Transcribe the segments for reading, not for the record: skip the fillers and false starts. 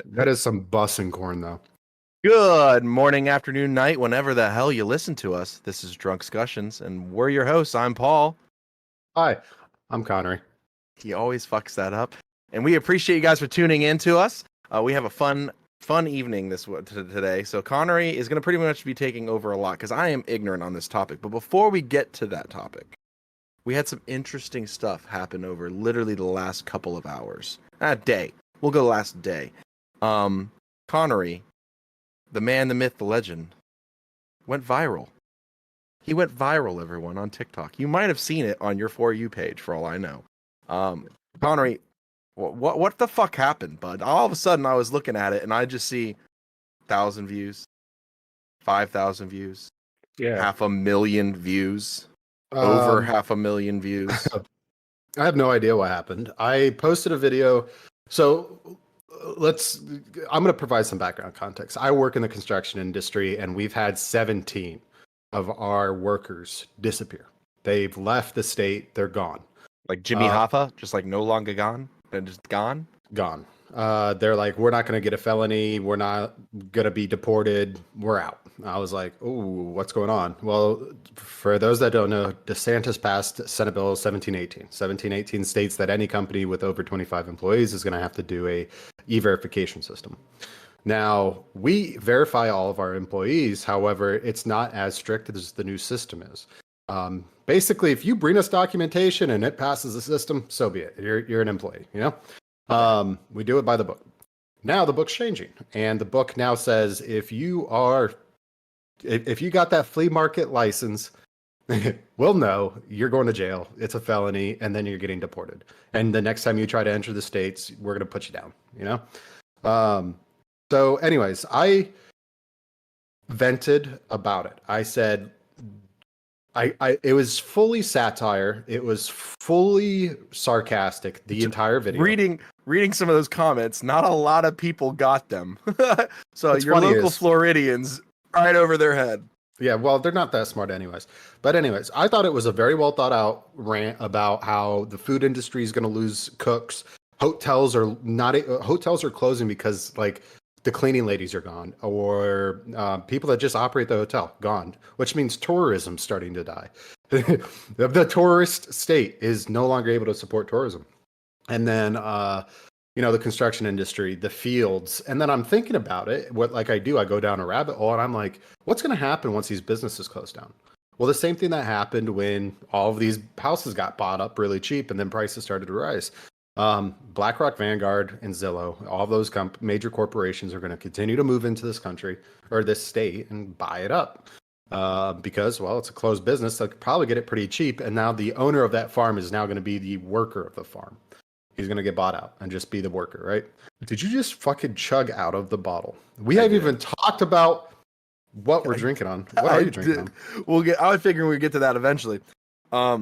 That is some bussing corn, though. Good morning, afternoon, night, whenever the hell you listen to us. This is Drunk Discussions, and we're your hosts. I'm Paul. Hi, I'm Connery. He always fucks that up. And we appreciate you guys for tuning in to us. We have a fun evening today. So Connery is going to pretty much be taking over a lot because I am ignorant on this topic. But before we get to that topic, we had some interesting stuff happen over literally the last couple of hours. Day. We'll go last day. Connery, the man, the myth, the legend, went viral. He went viral, everyone, on TikTok. You might have seen it on your For You page, for all I know. Connery, what the fuck happened, bud? All of a sudden, I was looking at it, and I just see 1,000 views, 5,000 views, 500,000 views, over 500,000 views. I have no idea what happened. I posted a video. So I'm going to provide some background context. I work in the construction industry, and we've had 17 of our workers disappear. They've left the state. They're gone. Like Jimmy Hoffa, just like no longer gone? They're just gone? Gone. They're like, we're not going to get a felony. We're not going to be deported. We're out. I was like, ooh, what's going on? Well, for those that don't know, DeSantis passed Senate Bill 1718. 1718 states that any company with over 25 employees is going to have to do a e-verification system. Now, we verify all of our employees. However, it's not as strict as the new system is. Basically, if you bring us documentation and it passes the system, so be it. You're an employee, you know? We do it by the book. Now the book's changing, and the book now says if you got that flea market license, we'll know you're going to jail. It's a felony, and then you're getting deported. And the next time you try to enter the states, we're going to put you down, you know? So anyways, I vented about it. I said, it was fully satire. It was fully sarcastic, the entire video. Reading some of those comments, not a lot of people got them. So What's your local Floridians, right over their head. Yeah, well, they're not that smart anyways. But anyways, I thought it was a very well thought out rant about how the food industry is going to lose cooks. Hotels are closing because like the cleaning ladies are gone, or people that just operate the hotel gone, which means tourism's starting to die. The tourist state is no longer able to support tourism. And then, the construction industry, the fields. And then I'm thinking about it. I go down a rabbit hole, and I'm like, what's going to happen once these businesses close down? Well, the same thing that happened when all of these houses got bought up really cheap and then prices started to rise. BlackRock, Vanguard, and Zillow, all those major corporations are going to continue to move into this country or this state and buy it up because, well, it's a closed business. They'll probably get it pretty cheap. And now the owner of that farm is now going to be the worker of the farm. He's going to get bought out and just be the worker, right? Did you just fucking chug out of the bottle? We haven't even talked about what we're drinking on. What are you drinking on? I was figuring we'd get to that eventually. But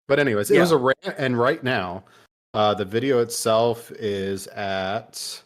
anyways, it was a rant, and right now, the video itself is at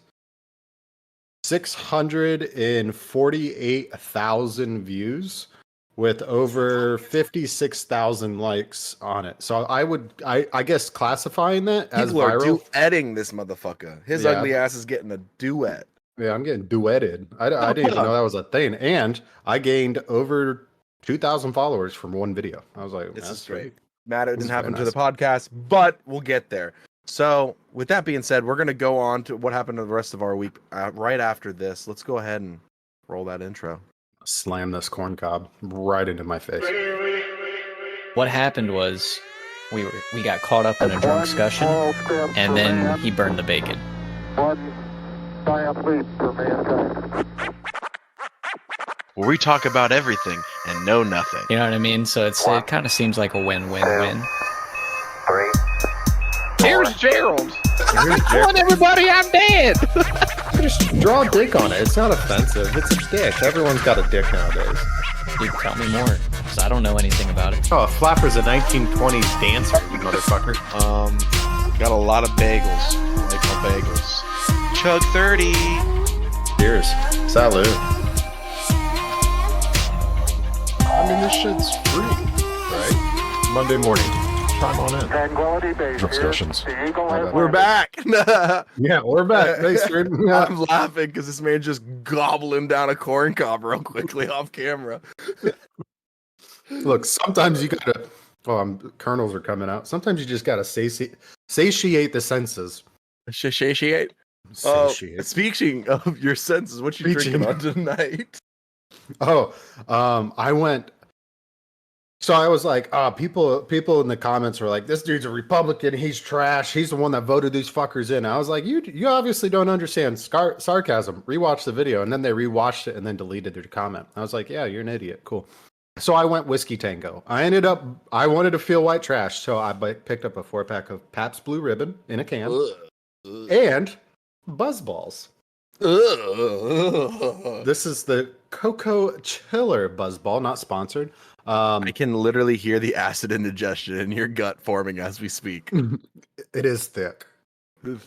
648,000 views with over 56,000 likes on it. So I guess classifying that as people viral. People are duetting this motherfucker. His ugly ass is getting a duet. Yeah, I'm getting duetted. I didn't even know that was a thing. And I gained over 2,000 followers from one video. I was like, this that's is great. great. Matt, it didn't happen to the podcast, but we'll get there. So, with that being said, we're going to go on to what happened to the rest of our week right after this. Let's go ahead and roll that intro. Slam this corn cob right into my face. What happened was we got caught up in a drunk discussion, and then he burned the bacon. One giant leap for mankind. Where we talk about everything and know nothing. You know what I mean? So it kind of seems like a win-win-win. 3. Here's Gerald. Come on, everybody, I'm dead. Just draw a dick on it. It's not offensive. It's a dick. Everyone's got a dick nowadays. Dude, tell me more, because I don't know anything about it. Oh, a flapper's a 1920s dancer, you motherfucker. Got a lot of bagels. I like my bagels. Chug 30. Cheers. Salud. I mean, this shit's free, right? Monday morning. chime on in. Tranquility Base here. Discussions. The Eagle has We're landed. back. Yeah, we're back. Thanks, Sid. Yeah. I'm laughing because this man just gobbling down a corn cob real quickly off camera. Look, sometimes you gotta. Kernels are coming out. Sometimes you just gotta satiate the senses. Satiate. Satiate. Speaking of your senses, what you drinking on tonight? I went. So I was like, people in the comments were like, this dude's a Republican. He's trash. He's the one that voted these fuckers in. I was like, you obviously don't understand sarcasm. Rewatch the video. And then they rewatched it and then deleted their comment. I was like, yeah, you're an idiot. Cool. So I went whiskey tango. I wanted to feel white trash. So I picked up a 4-pack of Pabst Blue Ribbon in a can and Buzz Balls. This is the Cocoa Chiller Buzz Ball, not sponsored. I can literally hear the acid indigestion in your gut forming as we speak. It is thick.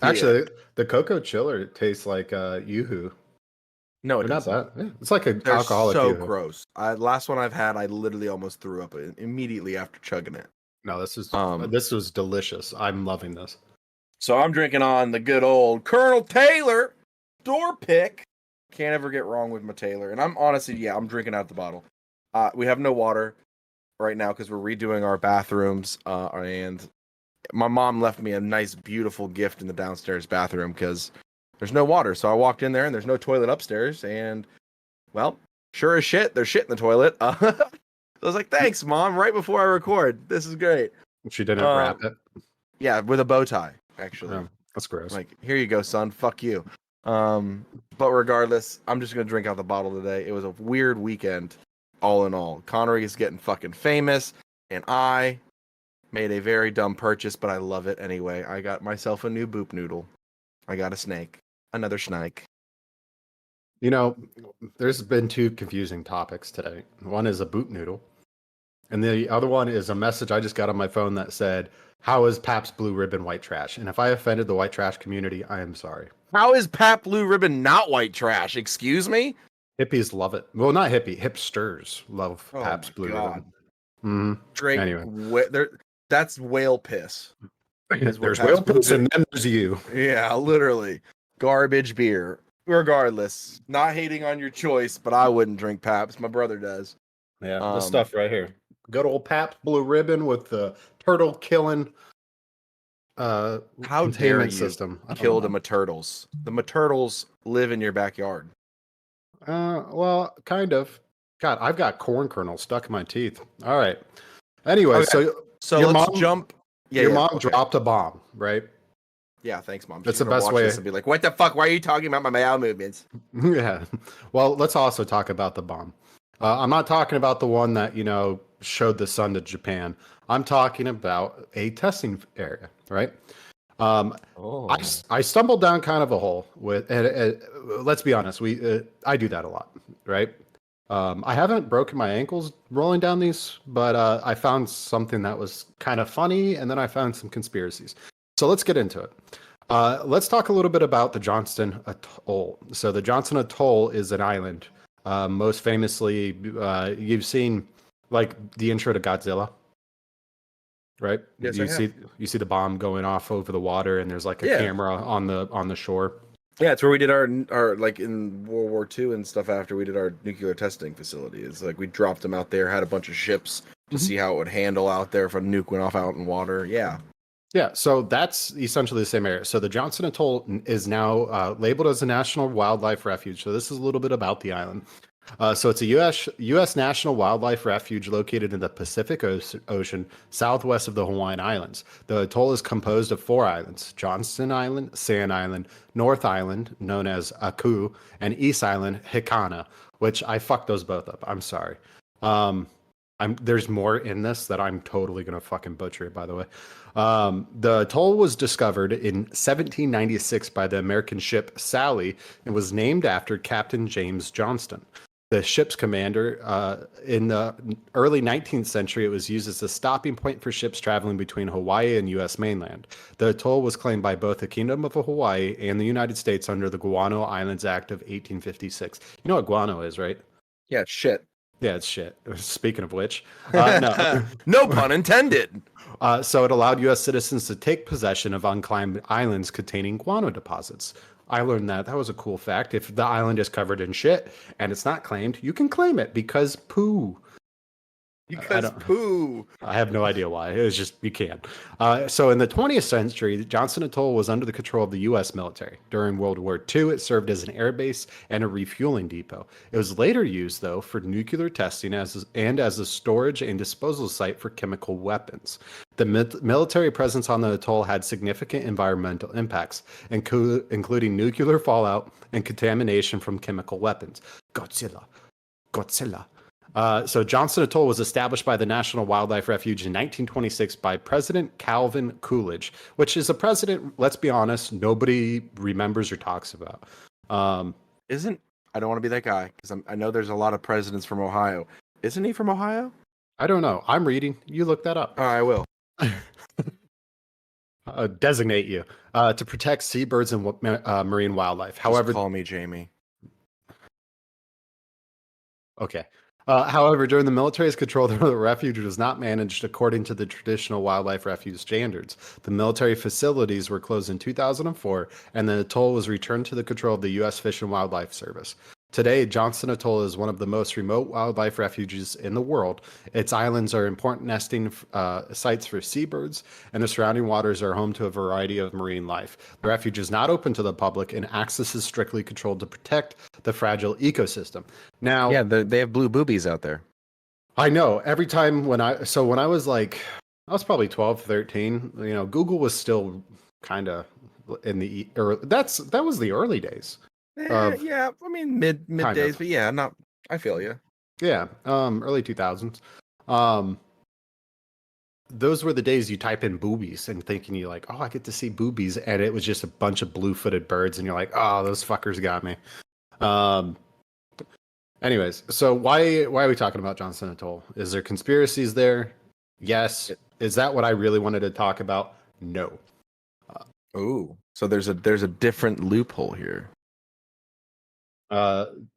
Actually, the Cocoa Chiller tastes like Yoo-hoo. No, Not that. Yeah, it's like an They're alcoholic so Yoo-hoo. gross. Last one I've had, I literally almost threw up immediately after chugging it. No, this was delicious. I'm loving this. So I'm drinking on the good old Colonel Taylor door pick. Can't ever get wrong with my Taylor. And I'm honestly, I'm drinking out the bottle. We have no water right now because we're redoing our bathrooms. And my mom left me a nice, beautiful gift in the downstairs bathroom because there's no water. So I walked in there and there's no toilet upstairs. And, well, sure as shit, there's shit in the toilet. I was like, thanks, Mom, right before I record. This is great. She didn't wrap it. Yeah, with a bow tie, actually. Oh, that's gross. Like, here you go, son. Fuck you. But regardless, I'm just gonna drink out the bottle today. It was a weird weekend, all in all. Connery is getting fucking famous, and I made a very dumb purchase, but I love it anyway. I got myself a new boop noodle. I got a snake. Another snake. You know, there's been 2 confusing topics today. One is a boot noodle, and the other one is a message I just got on my phone that said, "How is Pabst Blue Ribbon white trash?" And if I offended the white trash community, I am sorry. How is Pabst Blue Ribbon not white trash? Excuse me? Hippies love it. Well, not hipsters love Pabst Blue God. Ribbon. Mm-hmm. Drake, Anyway. That's whale piss. There's whale piss and then there's you. Yeah, literally. Garbage beer. Regardless, not hating on your choice, but I wouldn't drink Pabst. My brother does. Yeah, this stuff right here. Good old Pabst Blue Ribbon with the turtle killing How dare containment you system. kill the turtles? The turtles live in your backyard. Well, kind of. God, I've got corn kernels stuck in my teeth. All right. Anyway, Okay. So your let's mom- jump. Yeah, your yeah, mom okay. dropped a bomb, right? Yeah, thanks, Mom. That's She's the gonna best watch way- this and be like, "What the fuck? Why are you talking about my bowel movements?" Yeah. Well, let's also talk about the bomb. I'm not talking about the one that, showed the sun to Japan. I'm talking about a testing area, right? I stumbled down kind of a hole with, and let's be honest, I do that a lot, right? I haven't broken my ankles rolling down these, but I found something that was kind of funny, and then I found some conspiracies. So let's get into it. Let's talk a little bit about the Johnston Atoll. So the Johnston Atoll is an island. Most famously, you've seen like the intro to Godzilla, right? Yes, you see the bomb going off over the water, and there's like a camera on the shore. Yeah, it's where we did our like in World War II and stuff. After we did our nuclear testing facility, it's like we dropped them out there, had a bunch of ships to see how it would handle out there if a nuke went off out in water. Yeah. Yeah, so that's essentially the same area. So the Johnston Atoll is now labeled as a national wildlife refuge. So this is a little bit about the island. So it's a U.S. national wildlife refuge located in the Pacific Ocean, southwest of the Hawaiian Islands. The atoll is composed of 4 islands: Johnston Island, Sand Island, North Island, known as Aku, and East Island, Hikana, which I fucked those both up. I'm sorry. There's more in this that I'm totally gonna fucking butcher it, by the way. The atoll was discovered in 1796 by the American ship Sally and was named after Captain James Johnston. The ship's commander, in the early 19th century, it was used as a stopping point for ships traveling between Hawaii and U.S. mainland. The atoll was claimed by both the Kingdom of Hawaii and the United States under the Guano Islands Act of 1856. You know what guano is, right? Yeah, shit. Yeah, it's shit. Speaking of which, no. No pun intended. So it allowed U.S. citizens to take possession of unclaimed islands containing guano deposits. I learned that. That was a cool fact. If the island is covered in shit and it's not claimed, you can claim it because poo. Because poo. I have no idea why. It was just, you can. So in the 20th century, Johnston Atoll was under the control of the U.S. military. During World War II, it served as an air base and a refueling depot. It was later used, though, for nuclear testing as a storage and disposal site for chemical weapons. The military presence on the atoll had significant environmental impacts, including nuclear fallout and contamination from chemical weapons. Godzilla. So Johnston Atoll was established by the National Wildlife Refuge in 1926 by President Calvin Coolidge, which is a president, let's be honest, nobody remembers or talks about. I don't want to be that guy because I know there's a lot of presidents from Ohio. Isn't he from Ohio? I don't know. I'm reading. You look that up. Oh, I will. Designate you to protect seabirds and marine wildlife. However, Just call me Jamie. Okay. However, during the military's control, the refuge was not managed according to the traditional wildlife refuge standards. The military facilities were closed in 2004, and the atoll was returned to the control of the U.S. Fish and Wildlife Service. Today, Johnston Atoll is one of the most remote wildlife refuges in the world. Its islands are important nesting sites for seabirds, and the surrounding waters are home to a variety of marine life. The refuge is not open to the public, and access is strictly controlled to protect the fragile ecosystem. Now, Yeah, they have blue boobies out there. I know every time when I was like, I was probably 12, 13, Google was still kind of in the early, that was the early days. Yeah, I mean mid days, but yeah, not. I feel you. Yeah, early 2000s. Those were the days you type in boobies and thinking you're like, oh, I get to see boobies, and it was just a bunch of blue-footed birds, and you're like, oh, those fuckers got me. Anyways, so why are we talking about Johnston Atoll? Is there conspiracies there? Yes. Is that what I really wanted to talk about? No. Ooh, so there's a different loophole here.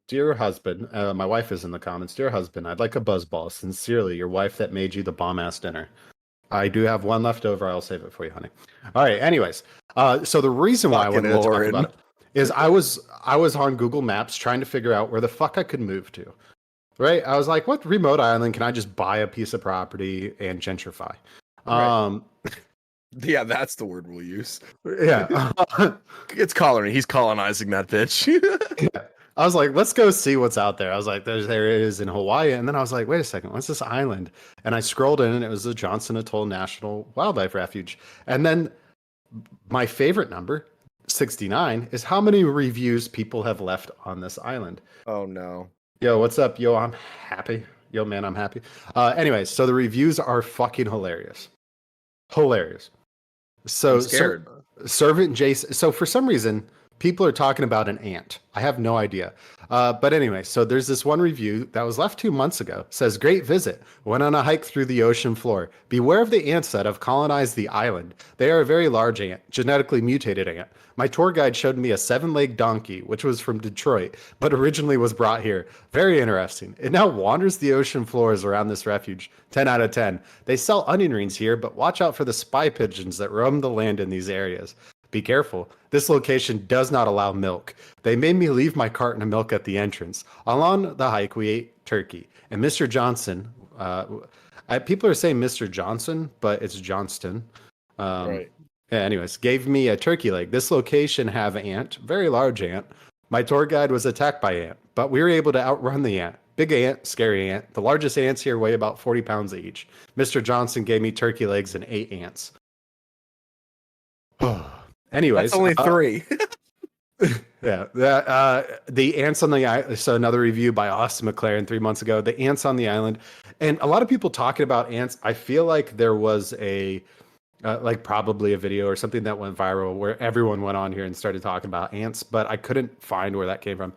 Dear husband, my wife is in the comments. Dear husband, I'd like a buzzball. Sincerely, your wife that made you the bomb-ass dinner. I do have one left over. I'll save it for you, honey. All right. Anyways, so the reason why I wanted to talk about it is I was on Google Maps trying to figure out where the fuck I could move to. Right? I was like, what remote island can I just buy a piece of property and gentrify? Right. Yeah, that's the word we'll use. Yeah. It's colony. He's colonizing that bitch. Yeah. I was like, let's go see what's out there. I was like, there it is in Hawaii. And then I was like, wait a second, what's this island? And I scrolled in and it was the Johnston Atoll National Wildlife Refuge. And then my favorite number, 69, is how many reviews people have left on this island. Oh, no. Yo, what's up? Yo, I'm happy. Yo, man, I'm happy. Anyways, so the reviews are fucking hilarious. Hilarious. So, I'm scared. Servant Jason. So for some reason, people are talking about an ant. I have no idea. But anyway, so there's this one review that was left 2 months ago. It says, great visit. Went on a hike through the ocean floor. Beware of the ants that have colonized the island. They are a very large ant, genetically mutated ant. My tour guide showed me a 7-legged donkey, which was from Detroit, but originally was brought here. Very interesting. It now wanders the ocean floors around this refuge. 10 out of 10. They sell onion rings here, but watch out for the spy pigeons that roam the land in these areas. Be careful. This location does not allow milk. They made me leave my carton of milk at the entrance. Along the hike, we ate turkey. And Mr. Johnson, people are saying Mr. Johnson, but it's Johnston. Right. Yeah, anyways, gave me a turkey leg. This location have ant, very large ant. My tour guide was attacked by ant, but we were able to outrun the ant. Big ant, scary ant. The largest ants here weigh about 40 pounds each. Mr. Johnson gave me turkey legs and 8 ants. Anyways, that's only 3. Yeah, the ants on the island. So another review by Austin McLaren 3 months ago. The ants on the island, and a lot of people talking about ants. I feel like there was probably a video or something that went viral where everyone went on here and started talking about ants, but I couldn't find where that came from.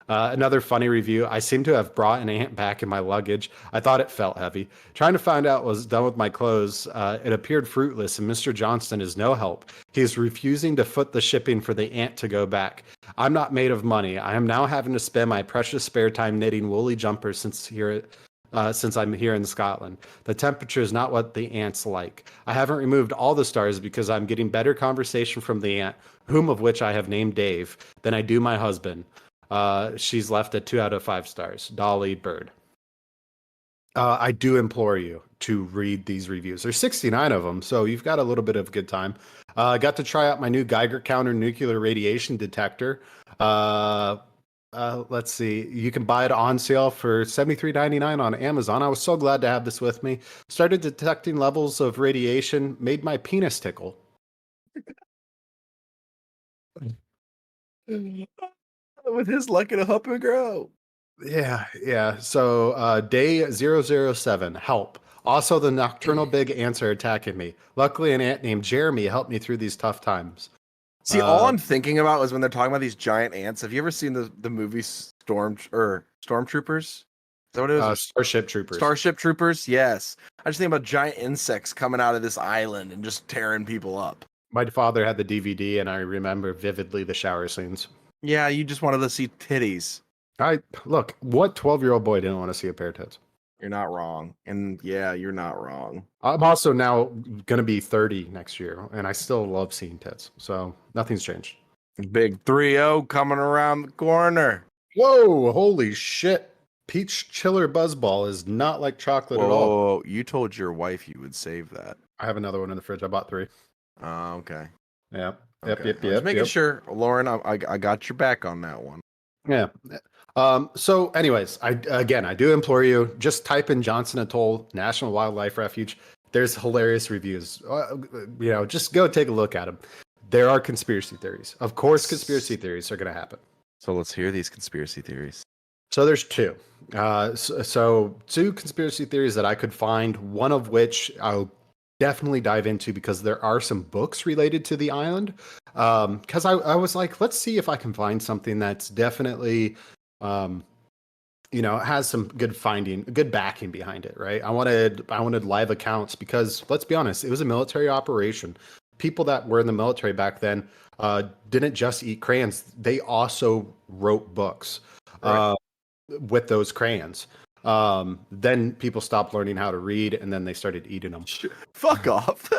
Another funny review. I seem to have brought an ant back in my luggage. I thought it felt heavy. Trying to find out what was done with my clothes. It appeared fruitless, and Mr. Johnston is no help. He is refusing to foot the shipping for the ant to go back. I'm not made of money. I am now having to spend my precious spare time knitting woolly jumpers since I'm here in Scotland. The temperature is not what the ants like. I haven't removed all the stars because I'm getting better conversation from the ant, whom of which I have named Dave, than I do my husband. She's left at 2 out of 5 stars. Dolly Bird. I do implore you to read these reviews. There's 69 of them, so you've got a little bit of good time. I got to try out my new Geiger counter nuclear radiation detector. Let's see. You can buy it on sale for $73.99 on Amazon. I was so glad to have this with me. Started detecting levels of radiation, made my penis tickle. With his luck, it'll help him grow. Yeah. So day 007, help. Also, the nocturnal big ants are attacking me. Luckily, an ant named Jeremy helped me through these tough times. See, all I'm thinking about is when they're talking about these giant ants. Have you ever seen the movie Stormtroopers? Is that what it is? Starship Troopers. Starship Troopers? Yes. I just think about giant insects coming out of this island and just tearing people up. My father had the DVD, and I remember vividly the shower scenes. Yeah, you just wanted to see titties. Look, what 12-year-old boy didn't want to see a pair of tits? You're not wrong. And yeah, you're not wrong. I'm also now going to be 30 next year, and I still love seeing tits. So nothing's changed. Big 3-0 coming around the corner. Whoa, holy shit. Peach Chiller Buzzball is not like chocolate at all. Whoa, you told your wife you would save that. I have another one in the fridge. I bought 3. Oh, okay. Yeah. Okay. Yep. Just making sure, Lauren, I got your back on that one. Yeah. So anyways, I do implore you, just type in Johnston Atoll National Wildlife Refuge. There's hilarious reviews. Just go take a look at them. There are conspiracy theories. Of course, conspiracy theories are going to happen. So let's hear these conspiracy theories. So there's 2. So 2 conspiracy theories that I could find, one of which I'll definitely dive into because there are some books related to the island. Because I was like, let's see if I can find something that's definitely, has some good backing behind it, right? I wanted live accounts because let's be honest, it was a military operation. People that were in the military back then didn't just eat crayons; they also wrote books with those crayons. Then people stopped learning how to read, and then they started eating them. Fuck off.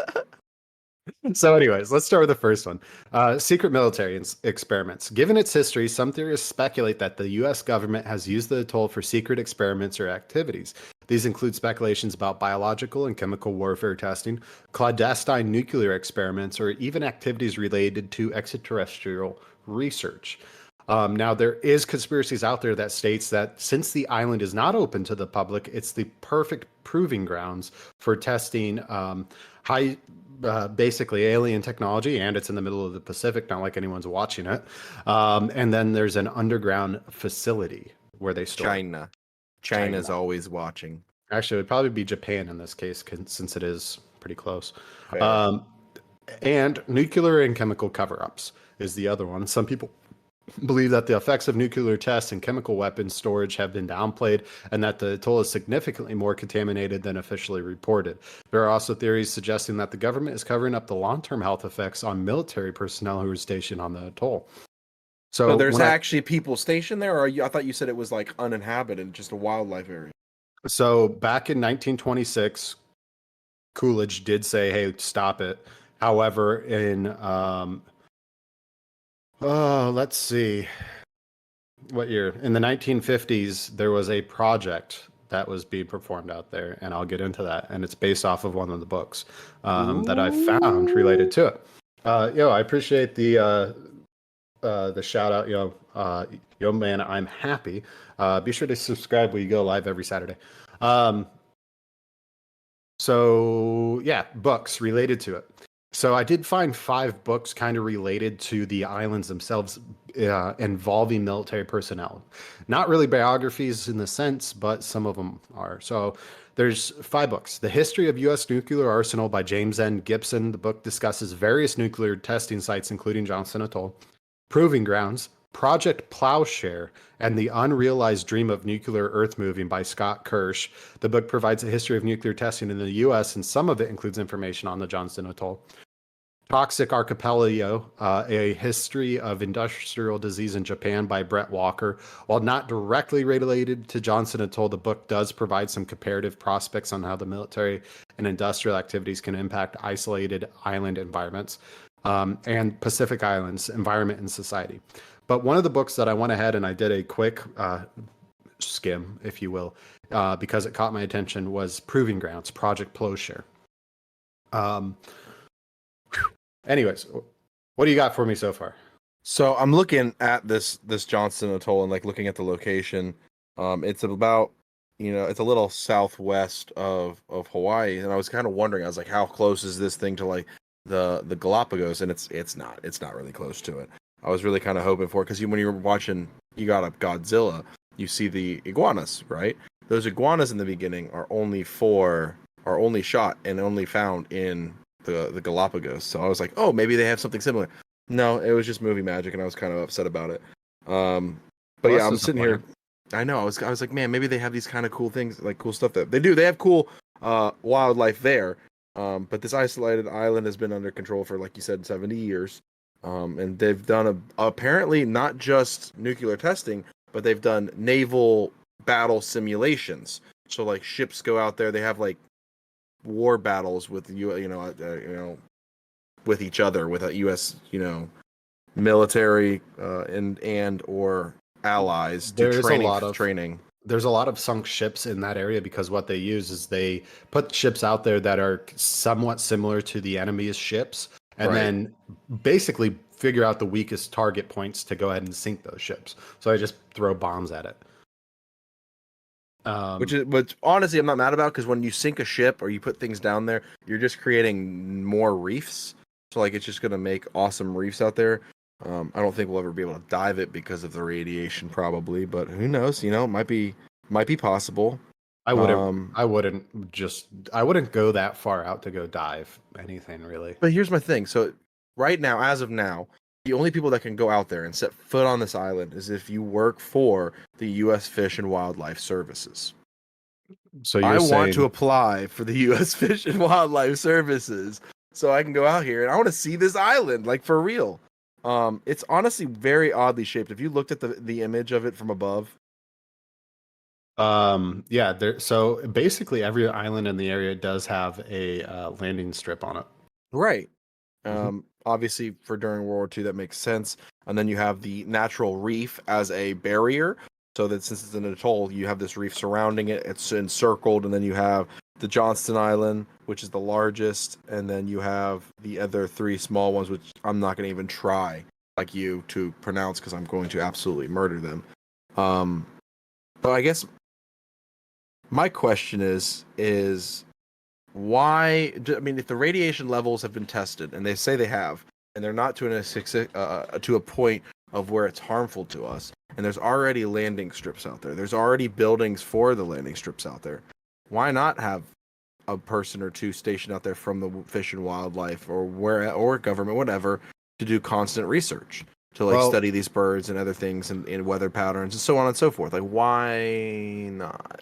So anyways, let's start with the first one. Secret military experiments. Given its history, some theorists speculate that the U.S. government has used the atoll for secret experiments or activities. These include speculations about biological and chemical warfare testing, clandestine nuclear experiments, or even activities related to extraterrestrial research. Now, there is conspiracies out there that states that since the island is not open to the public, it's the perfect proving grounds for testing basically alien technology, and it's in the middle of the Pacific, not like anyone's watching it. And then there's an underground facility where they store. China's always watching. Actually, it would probably be Japan in this case, since it is pretty close. Fair. And nuclear and chemical cover-ups is the other one. Some people believe that the effects of nuclear tests and chemical weapons storage have been downplayed and that the atoll is significantly more contaminated than officially reported. There are also theories suggesting that the government is covering up the long-term health effects on military personnel who are stationed on the atoll. So there's actually people stationed there, or I thought you said it was like uninhabited, just a wildlife area. So back in 1926, Coolidge did say, hey, stop it. However, in let's see. What year? In the 1950s, there was a project that was being performed out there, and I'll get into that. And it's based off of one of the books that I found related to it. I appreciate the shout out. Yo, man, I'm happy. Be sure to subscribe when you go live every Saturday. So yeah, books related to it. So I did find 5 books kind of related to the islands themselves, involving military personnel. Not really biographies in the sense, but some of them are. So there's 5 books. The History of U.S. Nuclear Arsenal by James N. Gibson. The book discusses various nuclear testing sites, including Johnston Atoll. Proving Grounds Project Plowshare and the Unrealized Dream of Nuclear Earthmoving by Scott Kirsch. The book provides a history of nuclear testing in the U.S., and some of it includes information on the Johnston Atoll. Toxic Archipelago, a history of industrial disease in Japan by Brett Walker. While not directly related to Johnston Atoll, the book does provide some comparative prospects on how the military and industrial activities can impact isolated island environments and Pacific Islands environment and society. But one of the books that I went ahead and I did a quick skim, if you will, because it caught my attention was Proving Grounds, Project Plowshare. Anyways, what do you got for me so far? So I'm looking at this Johnston Atoll and like looking at the location. It's about, it's a little southwest of Hawaii, and I was kind of wondering, I was like, how close is this thing to like the Galapagos? And it's not really close to it. I was really kind of hoping for it because when you were watching, you got up Godzilla, you see the iguanas, right? Those iguanas in the beginning are only shot and only found in the Galapagos. So I was like, oh, maybe they have something similar. No, it was just movie magic, and I was kind of upset about it. But yeah, I'm sitting here. I know. I was like, man, maybe they have these kind of cool things, like cool stuff that they do. They have cool wildlife there. But this isolated island has been under control for, like you said, 70 years. And they've done apparently not just nuclear testing, but they've done naval battle simulations. So like ships go out there, they have like war battles with with each other, with a U.S. military and or allies to training. There's a lot of sunk ships in that area because what they use is they put ships out there that are somewhat similar to the enemy's ships, and then basically figure out the weakest target points to go ahead and sink those ships. So I just throw bombs at it. Which honestly I'm not mad about, because when you sink a ship or you put things down there, you're just creating more reefs. So like it's just gonna make awesome reefs out there. I don't think we'll ever be able to dive it because of the radiation, probably, but who knows? It might be possible. I wouldn't go that far out to go dive anything really. But here's my thing. So right now, as of now, the only people that can go out there and set foot on this island is if you work for the U.S. Fish and Wildlife Services. So I want to apply for the U.S. Fish and Wildlife Services so I can go out here and I want to see this island, like for real. It's honestly very oddly shaped. If you looked at the image of it from above. So basically every island in the area does have a landing strip on it. Right. Obviously for during World War II, that makes sense. And then you have the natural reef as a barrier. So that since it's an atoll, you have this reef surrounding it. It's encircled, and then you have the Johnston Island, which is the largest, and then you have the other three small ones, which I'm not going to even try, like you, to pronounce because I'm going to absolutely murder them. But I guess my question is why? I mean, if the radiation levels have been tested, and they say they have, and they're not to a point of where it's harmful to us, and there's already landing strips out there, there's already buildings for the landing strips out there, why not have a person or two stationed out there from the Fish and Wildlife or government, whatever, to do constant research, to study these birds and other things and weather patterns and so on and so forth? Like, why not?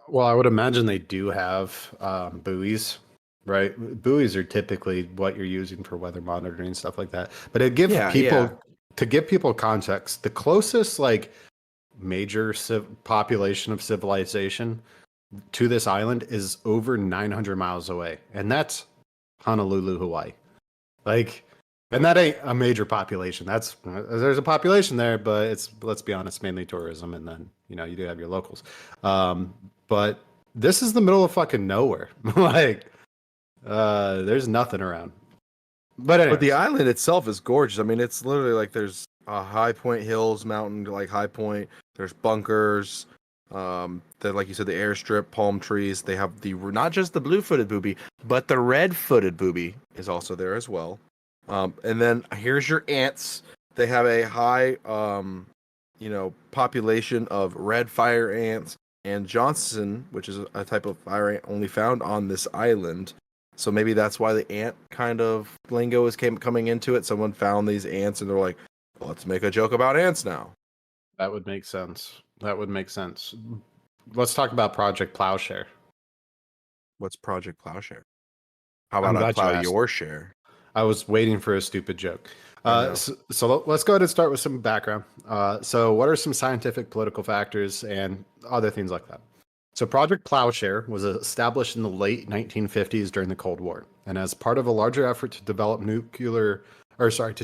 Well, I would imagine they do have buoys, right? Buoys are typically what you're using for weather monitoring and stuff like that. But to give people context, the closest major population of civilization to this island is over 900 miles away, and that's Honolulu, Hawaii. And that ain't a major population. There's a population there, but it's, let's be honest, mainly tourism, and then you do have your locals. But this is the middle of fucking nowhere. There's nothing around. But the island itself is gorgeous. I mean, it's literally like there's High Point Hills, mountain High Point. There's bunkers. Like you said, the airstrip, palm trees. They have not just the blue-footed booby, but the red-footed booby is also there as well. And then here's your ants. They have a high, population of red fire ants and Johnston, which is a type of fire ant only found on this island. So maybe that's why the ant kind of lingo is coming into it. Someone found these ants and they're like, Let's make a joke about ants now. That would make sense. That would make sense. Let's talk about Project Plowshare. What's Project Plowshare? How I'm about I glad you plow asked. your share? I was waiting for a stupid joke. I know. So let's go ahead and start with some background. So what are some scientific political factors and other things like that? So Project Plowshare was established in the late 1950s during the Cold War, and as part of a larger effort to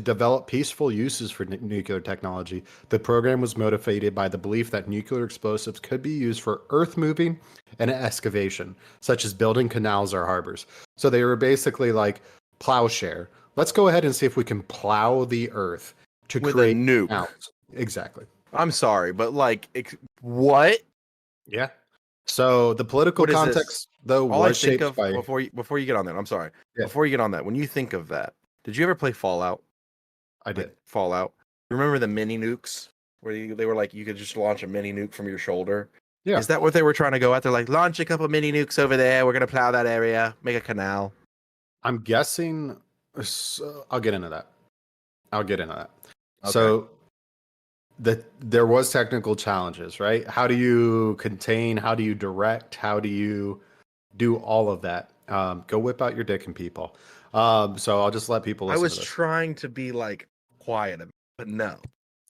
develop peaceful uses for nuclear technology, the program was motivated by the belief that nuclear explosives could be used for earth moving and excavation, such as building canals or harbors. So they were basically like plowshare. Let's go ahead and see if we can plow the earth to With a create nuke. canals. Exactly. I'm sorry, but like, what? Yeah. So the political What is this? context, though, All I was think shaped of by. before you get on that, I'm sorry. Yeah. Before you get on that, when you think of that, did you ever play Fallout? I did. Like Fallout. You remember the mini nukes where they were like you could just launch a mini nuke from your shoulder? Yeah. Is that what they were trying to go at? They're like, launch a couple mini nukes over there. We're gonna plow that area, make a canal. I'm guessing. I'll get into that. Okay. So there was technical challenges, right? How do you contain? How do you direct? How do you do all of that? Go whip out your dick and people. So I'll just let people I listen was to this. trying to be like quiet, but no.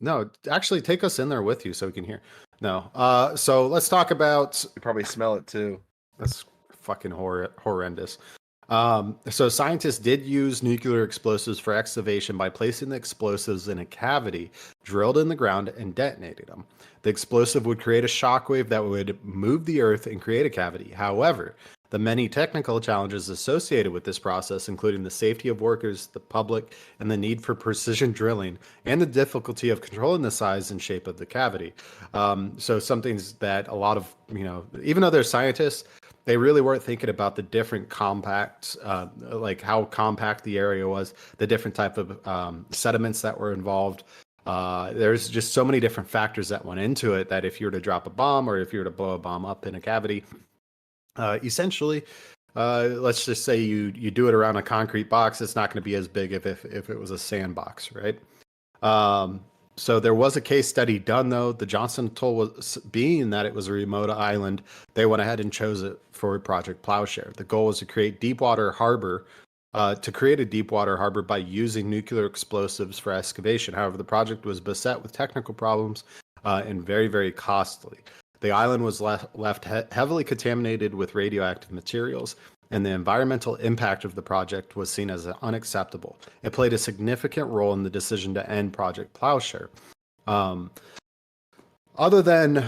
No, actually take us in there with you so we can hear. No. So let's talk about. You probably smell it too. That's fucking horrendous. So scientists did use nuclear explosives for excavation by placing the explosives in a cavity drilled in the ground and detonating them. The explosive would create a shockwave that would move the earth and create a cavity. However, the many technical challenges associated with this process, including the safety of workers, the public, and the need for precision drilling, and the difficulty of controlling the size and shape of the cavity. So some things that a lot of, even though they're scientists, they really weren't thinking about the different compact, like how compact the area was, the different type of sediments that were involved. There's just so many different factors that went into it that if you were to drop a bomb or if you were to blow a bomb up in a cavity, essentially, let's just say you do it around a concrete box, it's not going to be as big if it was a sandbox, right? So there was a case study done, though. The Johnston Atoll, was being that it was a remote island, they went ahead and chose it for Project Plowshare. The goal was to create a deep water harbor by using nuclear explosives for excavation. However, the project was beset with technical problems and very, very costly. The island was left heavily contaminated with radioactive materials, and the environmental impact of the project was seen as unacceptable. It played a significant role in the decision to end Project Plowshare. Other than,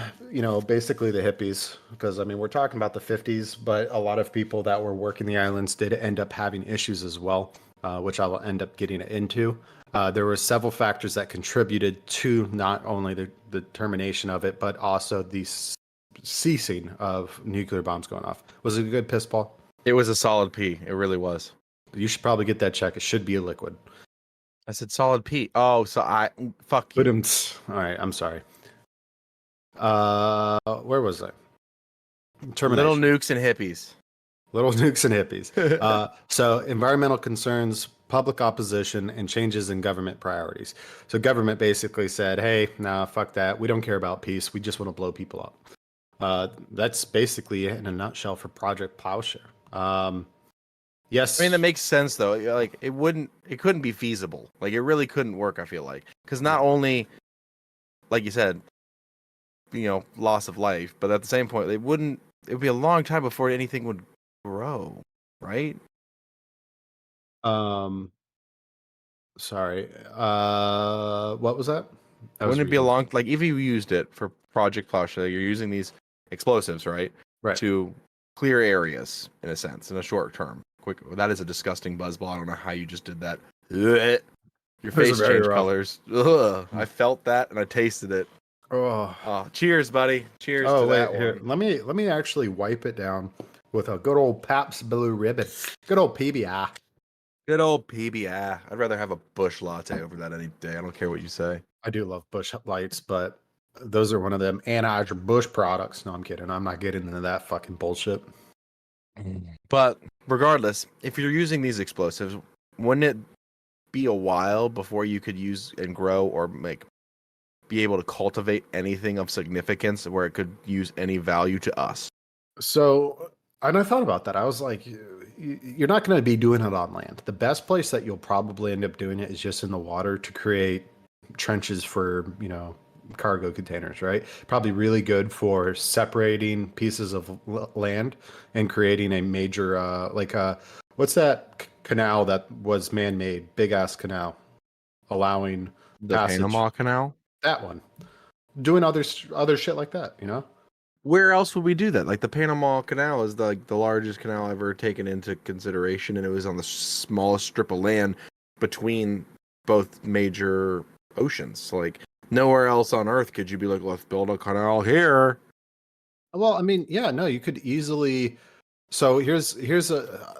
basically the hippies, because, we're talking about the 50s, but a lot of people that were working the islands did end up having issues as well, which I will end up getting into. There were several factors that contributed to not only the termination of it, but also the ceasing of nuclear bombs going off. Was it a good piss ball? It was a solid pee. It really was. You should probably get that check. It should be a liquid. I said solid pee. Oh, so fuck you. All right, I'm sorry. Where was I? Termination. Little nukes and hippies. Little nukes and hippies. So environmental concerns, public opposition, and changes in government priorities. So government basically said, hey, nah, fuck that. We don't care about peace. We just want to blow people up. That's basically it in a nutshell for Project Plowshare. Yes. That makes sense though. Like it couldn't be feasible. Like it really couldn't work, I feel like. Because not only, like you said, loss of life, but at the same point, it would be a long time before anything would grow, right? Sorry. What was that? Wouldn't it be a long, like if you used it for Project Plowshare, you're using these explosives, right? Right. To clear areas in a sense, in a short term. That is a disgusting buzzball. I don't know how you just did that. Ugh. Your face changed colors. Ugh. I felt that and I tasted it. Oh, cheers, buddy. Cheers to that here. one. Let me actually wipe it down with a good old Pabst Blue Ribbon. Good old PBI. Good old PBI. I'd rather have a Bush latte over that any day. I don't care what you say. I do love Bush Lights, but those are one of them Anheuser-Busch products. No, I'm kidding. I'm not getting into that fucking bullshit. But regardless, if you're using these explosives, wouldn't it be a while before you could use and grow or be able to cultivate anything of significance where it could use any value to us. So, and I thought about that. I was like, you're not going to be doing it on land. The best place that you'll probably end up doing it is just in the water to create trenches for, cargo containers, right? Probably really good for separating pieces of land and creating a major, what's that canal that was man-made? Big ass canal, allowing The passage. Panama Canal? That one. Doing other shit like that, Where else would we do that? Like the Panama Canal is the largest canal ever taken into consideration, and it was on the smallest strip of land between both major oceans. Like nowhere else on Earth could you be like, let's build a canal here. Well, I mean, yeah, no, you could easily. So here's a.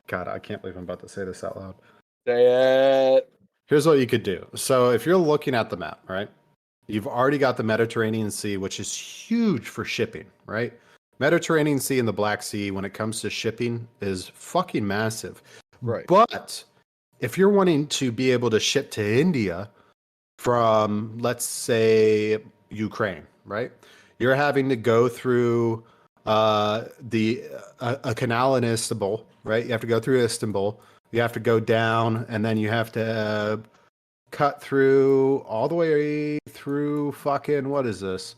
God, I can't believe I'm about to say this out loud. Say it. Here's what you could do. So if you're looking at the map, right? You've already got the Mediterranean Sea, which is huge for shipping, right? Mediterranean Sea and the Black Sea, when it comes to shipping, is fucking massive. Right. But if you're wanting to be able to ship to India from, let's say, Ukraine, right? You're having to go through a canal in Istanbul, right? You have to go through Istanbul. You have to go down, and then you have to cut through all the way through fucking, what is this?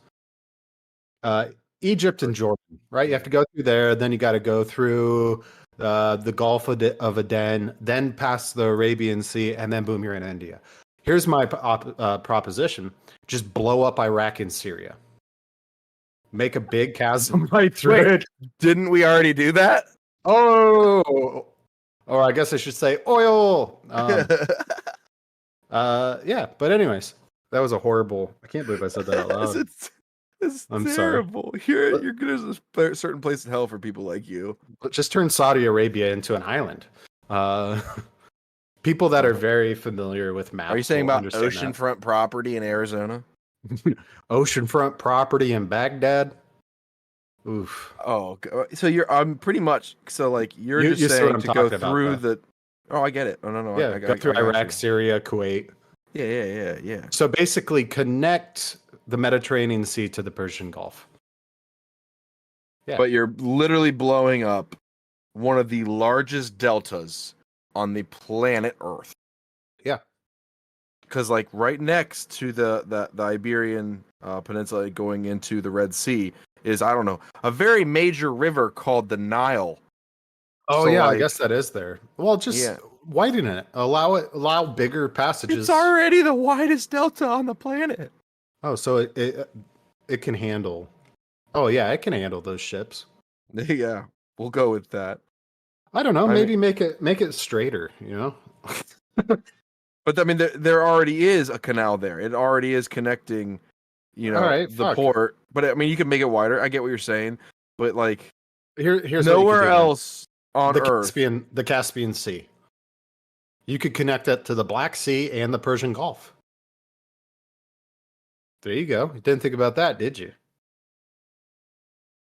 Egypt and Jordan, right? You have to go through there. Then you got to go through the Gulf of Aden, then past the Arabian Sea, and then boom, you're in India. Here's my proposition: just blow up Iraq and Syria. Make a big chasm right through it. Didn't we already do that? Oh, or I guess I should say oil. Yeah, but anyways, that was a horrible. I can't believe I said that out loud. It's I'm terrible. sorry. You're there's a certain place in hell for people like you. But just turn Saudi Arabia into an island. People that are very familiar with maps. Are you saying will about understand oceanfront property in Arizona? that. Oceanfront property in Baghdad? Oof. Oh, so I'm pretty much like you're You just see what saying I'm to go talking about, through though. the. Oh, I get it. Oh no, Yeah, go through I got Iraq, you. Syria, Kuwait. Yeah. So basically, connect the Mediterranean Sea to the Persian Gulf. Yeah. But you're literally blowing up one of the largest deltas on the planet Earth. Yeah. Because like right next to the Iberian Peninsula going into the Red Sea is, I don't know, a very major river called the Nile. Oh So, yeah, I like- guess that is there. Well, just Yeah. widen it. Allow bigger passages. It's already the widest delta on the planet. Oh, so it can handle. Oh yeah, it can handle those ships. Yeah, we'll go with that. I don't know. I Maybe make it straighter. But I mean, there already is a canal there. It already is connecting, All right, the fuck. port. But I mean, you can make it wider. I get what you're saying. But like, Here's what you could nowhere do, man. else on Earth. The Caspian Sea. You could connect it to the Black Sea and the Persian Gulf. There you go. You didn't think about that, did you?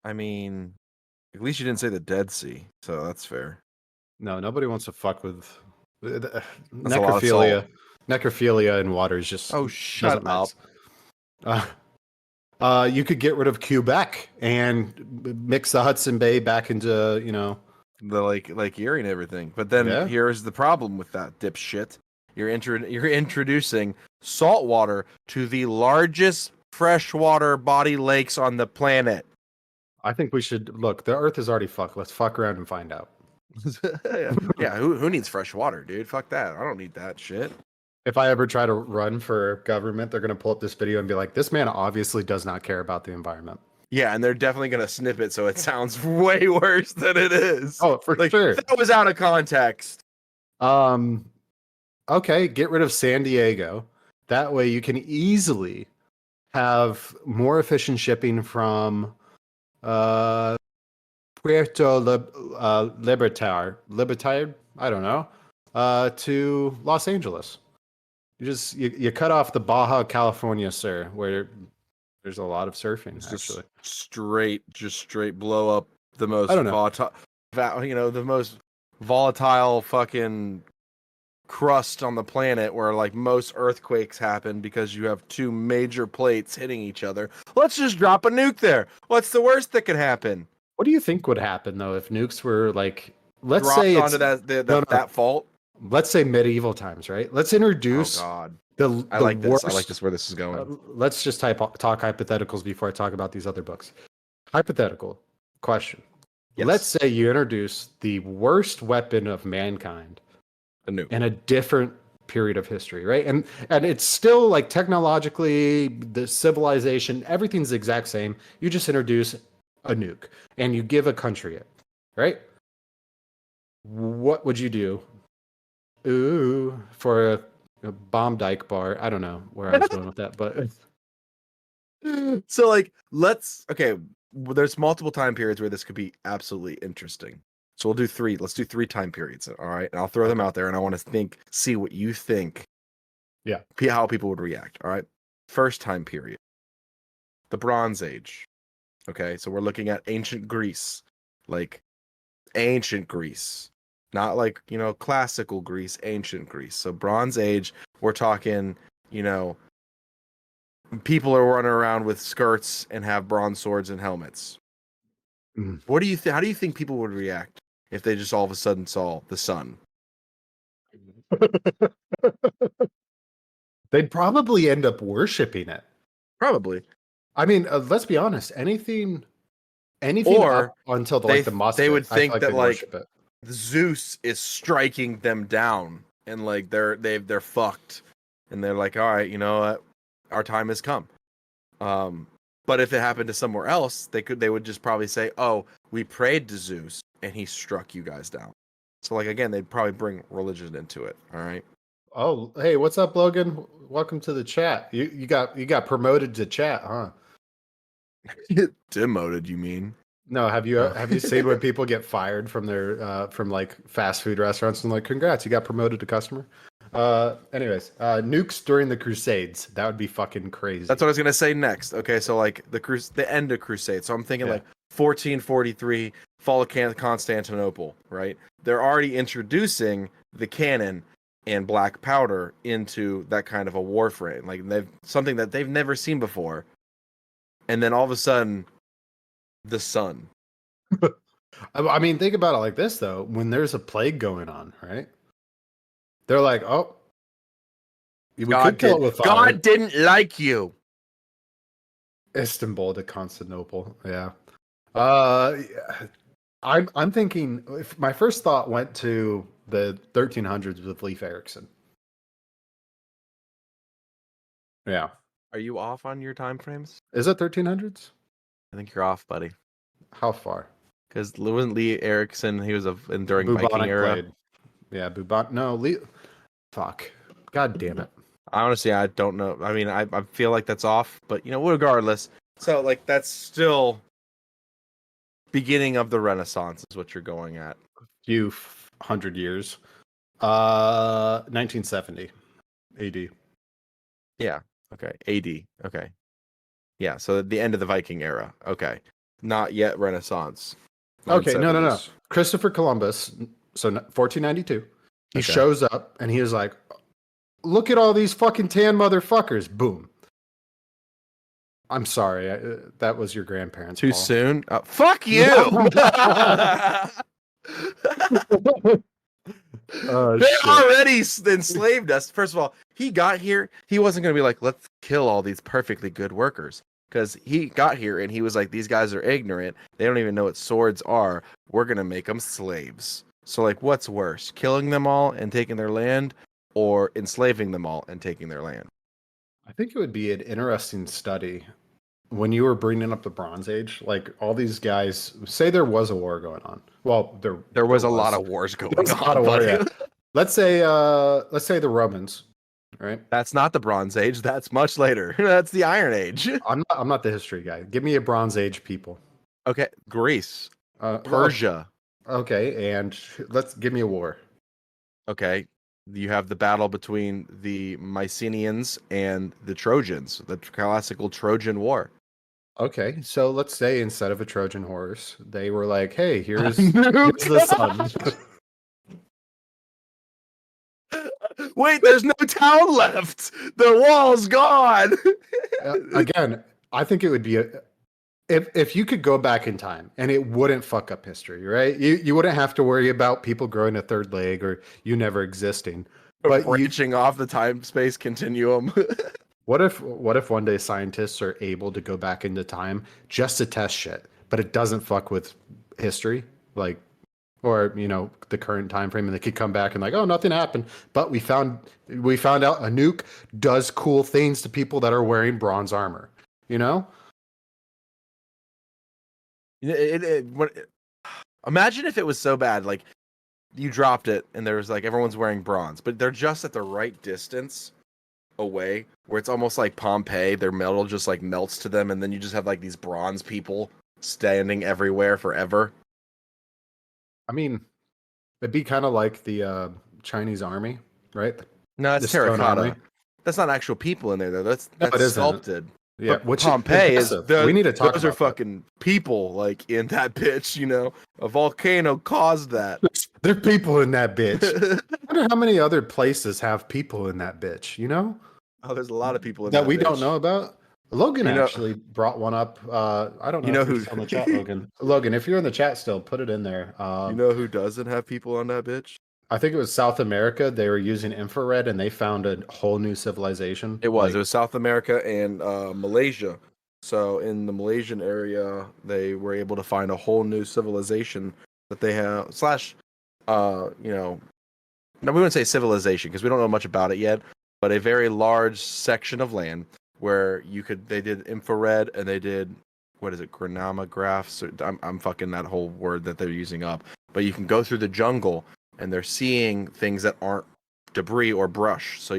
I mean, at least you didn't say the Dead Sea, so that's fair. No, nobody wants to fuck with a lot of necrophilia. salt. Necrophilia in water is just Oh, shut doesn't up! mix. You could get rid of Quebec and mix the Hudson Bay back into The Lake Erie and everything. But then Yeah. here's the problem with that dipshit. You're introducing salt water to the largest freshwater body lakes on the planet. I think we should look. The Earth is already fucked. Let's fuck around and find out. Yeah, who needs fresh water, dude? Fuck that. I don't need that shit. If I ever try to run for government, they're going to pull up this video and be like, this man obviously does not care about the environment. Yeah, and they're definitely gonna snip it so it sounds way worse than it is. Oh, for sure. That was out of context. Okay, get rid of San Diego. That way you can easily have more efficient shipping from Puerto Libertad, I don't know, to Los Angeles. You cut off the Baja California, sir, where there's a lot of surfing. Actually, Just straight blow up the most I don't know. volatile, the most volatile fucking crust on the planet where like most earthquakes happen because you have two major plates hitting each other. Let's just drop a nuke there. What's the worst that could happen? What do you think would happen though if nukes were like, let's Dropped say onto it's that fault. let's say medieval times, right? Let's introduce Oh God. the I like this. worst. I like this where this is going. Let's just talk hypotheticals before I talk about these other books. Hypothetical question. Yes. Let's say you introduce the worst weapon of mankind A nuke. in a different period of history, right? And it's still like technologically, the civilization, everything's the exact same. You just introduce a nuke and you give a country it, right? What would you do? Ooh, for a bomb dyke bar. I don't know where I was going with that, but So like there's multiple time periods where this could be absolutely interesting. So we'll do three. Let's do 3 time periods. All right. And I'll throw them out there and I want to see what you think. Yeah. How people would react. All right. First time period. The Bronze Age. Okay. So we're looking at ancient Greece. Like ancient Greece. Not like, classical Greece, ancient Greece. So Bronze Age, we're talking, people are running around with skirts and have bronze swords and helmets. Mm. What do you how do you think people would react if they just all of a sudden saw the sun? they'd probably end up worshiping it. Probably. I mean, let's be honest. Anything Or up until they the would I feel think that they'd like worship it. Zeus is striking them down and like they're fucked and they're like, all right, you know what, our time has come. But if it happened to somewhere else, they would just probably say, oh, we prayed to Zeus and he struck you guys down. So like again, they'd probably bring religion into it. All right. Oh, hey, what's up, Logan? Welcome to the chat. You got promoted to chat, huh? Demoted, you mean? No, have you seen when people get fired from their from like fast food restaurants and like, congrats, you got promoted to customer? Anyways, nukes during the Crusades. That would be fucking crazy. That's what I was gonna say next. Okay, so like the end of Crusade. So I'm thinking like 1443, fall of Constantinople, right? They're already introducing the cannon and black powder into that kind of a warframe, like something that they've never seen before. And then all of a sudden, the sun. I mean, think about it like this though. When there's a plague going on, right? They're like, oh, we could kill it with fire. God didn't like you. Istanbul to Constantinople. Yeah. I'm thinking. If my first thought went to the 1300s with Leif Erikson. Yeah. Are you off on your time frames? Is it 1300s? I think you're off, buddy. How far? Because wasn't Lee Erickson? He was during Bubonic Viking era. Blade. Yeah, bubonic. No, Lee. Fuck. God damn it. Honestly, I don't know. I mean, I feel like that's off, but regardless. So like that's still beginning of the Renaissance is what you're going at. Few hundred years. 1970 AD. Yeah. Okay. AD. Okay. Yeah. So the end of the Viking era. Okay. Not yet Renaissance. Okay. No. 1970s. Christopher Columbus. So 1492. He Okay. shows up and he was like, "Look at all these fucking tan motherfuckers!" Boom. I'm sorry. That was your grandparents. Too Paul. soon? Fuck you! They Shit. already enslaved us. First of all, he got here. He wasn't going to be like, let's kill all these perfectly good workers. Because he got here and he was like, these guys are ignorant. They don't even know what swords are. We're going to make them slaves. So, like, what's worse? Killing them all and taking their land, or enslaving them all and taking their land? I think it would be an interesting study when you were bringing up the Bronze Age. Like all these guys, say there was a war going on. Well, There was a lot of wars going There was a lot on. of war, buddy. yeah. Let's say the Romans, right? That's not the Bronze Age. That's much later. That's the Iron Age. I'm not the history guy. Give me a Bronze Age people. Okay, Greece, Well, Persia. okay, and let's give me a war. Okay, you have the battle between the Mycenaeans and the Trojans, the classical Trojan War. Okay, so let's say instead of a Trojan horse, they were like, "Hey, here's the sun." Wait, there's no town left. The wall's gone. Again, I think it would be if you could go back in time and it wouldn't fuck up history, right? You wouldn't have to worry about people growing a third leg or you never existing. But Branching off the time space continuum. what if one day scientists are able to go back into time just to test shit, but it doesn't fuck with history, like, or the current time frame, and they could come back and like, oh, nothing happened, but we found out a nuke does cool things to people that are wearing bronze armor. Imagine if it was so bad, like you dropped it and there's like everyone's wearing bronze, but they're just at the right distance away where it's almost like Pompeii. Their metal just like melts to them, and then you just have like these bronze people standing everywhere forever. I mean, it'd be kind of like the Chinese army, right? No, it's The stone terracotta. army. That's not actual people in there though. That's No, it isn't. sculpted. Yeah, But which Pompeii is impressive. We need to talk those are about that. fucking people like in that bitch, A volcano caused that. There are people in that bitch. I wonder how many other places have people in that bitch, Oh, there's a lot of people in that that we bitch. don't know about. Logan You know- actually brought one up. I don't know, You know if you're who- still in the chat, Logan. Logan, if you're in the chat still, put it in there. You know who doesn't have people on that bitch? I think it was South America. They were using infrared and they found a whole new civilization. It was. Like, It was South America and Malaysia. So in the Malaysian area, they were able to find a whole new civilization that they have no, we wouldn't say civilization because we don't know much about it yet, but a very large section of land where they did infrared and they did, what is it, granamagraphs? I'm fucking that whole word that they're using up. But you can go through the jungle and they're seeing things that aren't debris or brush. So